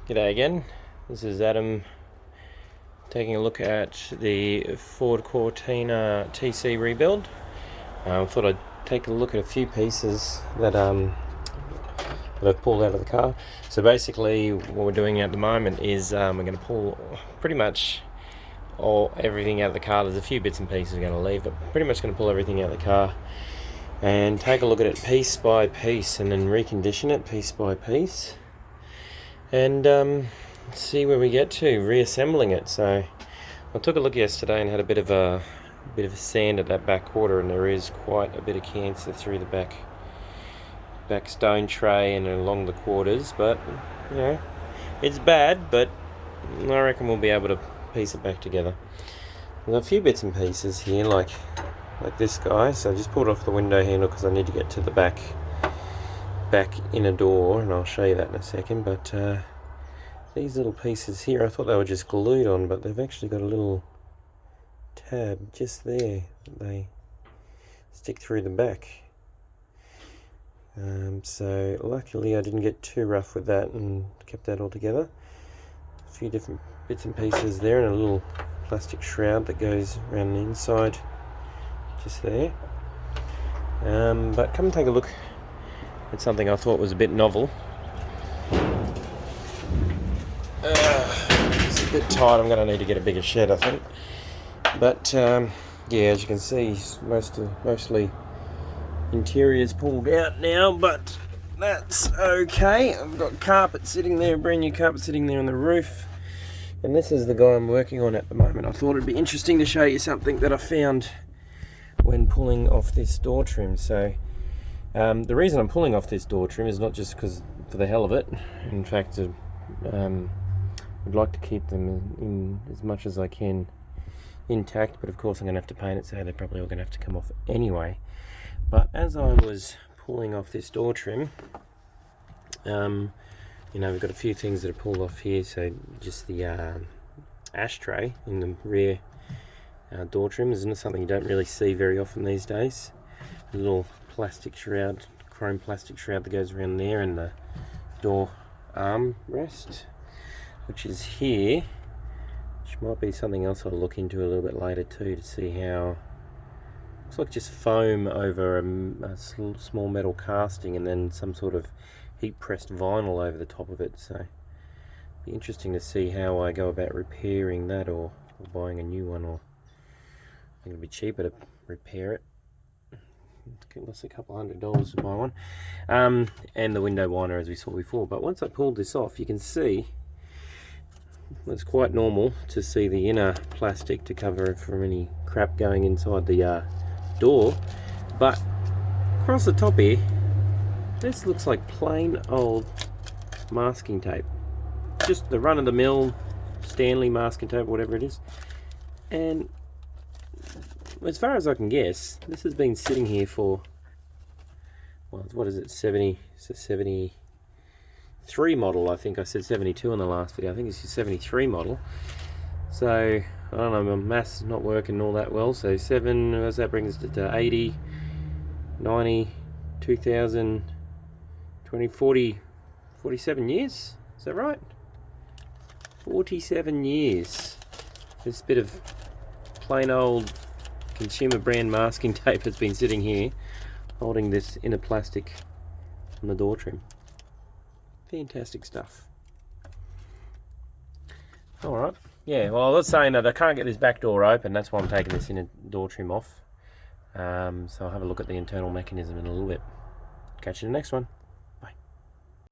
G'day again, this is Adam taking a look at the Ford Cortina TC rebuild. I thought I'd take a look at a few pieces that I've pulled out of the car. So basically what we're doing at the moment is we're going to pull pretty much everything out of the car. There's a few bits and pieces we're going to leave, but pretty much going to pull everything out of the car and take a look at it piece by piece and then recondition it piece by piece. And see where we get to reassembling it. So I took a look yesterday and had a bit of a sand at that back quarter, and there is quite a bit of cancer through the back stone tray and along the quarters. But you know, it's bad, but I reckon we'll be able to piece it back together. There's a few bits and pieces here, like this guy. So I just pulled off the window handle because I need to get to the back inner door, and I'll show you that in a second. But these little pieces here, I thought they were just glued on, but they've actually got a little tab just there that they stick through the back. So luckily I didn't get too rough with that and kept that all together. A few different bits and pieces there, and a little plastic shroud that goes around the inside just there. But come and take a look. It's something I thought was a bit novel. It's a bit tight. I'm going to need to get a bigger shed, I think. But yeah, as you can see, mostly interior's pulled out now, but that's okay. I've got carpet sitting there, brand new carpet sitting there on the roof. And this is the guy I'm working on at the moment. I thought it'd be interesting to show you something that I found when pulling off this door trim. So the reason I'm pulling off this door trim is not just because for the hell of it. In fact, I'd like to keep them in as much as I can intact, but of course I'm going to have to paint it, so they're probably all going to have to come off anyway. But as I was pulling off this door trim, you know, we've got a few things that are pulled off here. So just the ashtray in the rear door trim isn't something you don't really see very often these days. A little plastic shroud, chrome plastic shroud that goes around there, and the door arm rest, which is here, which might be something else I'll look into a little bit later too, to see how. Looks like just foam over a small metal casting, and then some sort of heat pressed vinyl over the top of it. So it'd be interesting to see how I go about repairing that, or buying a new one, or I think it'd be cheaper to repair it. Less a couple $100 to buy one. And the window winder, as we saw before. But once I pulled this off, you can see it's quite normal to see the inner plastic to cover it from any crap going inside the door. But across the top here, this looks like plain old masking tape. Just the run-of-the-mill Stanley masking tape, whatever it is. And as far as I can guess, this has been sitting here for, well, what is it, 70, it's a 73 model. I think I said 72 in the last video. I think it's a 73 model. So, I don't know, my math's not working all that well. So 7, as that brings it to 80, 90, 2000, 20, 40, 47 years? Is that right? 47 years. This bit of plain old consumer brand masking tape has been sitting here holding this inner plastic on the door trim. Fantastic stuff. Alright, yeah, well, I was saying that I can't get this back door open. That's why I'm taking this inner door trim off. So I'll have a look at the internal mechanism in a little bit. Catch you in the next one.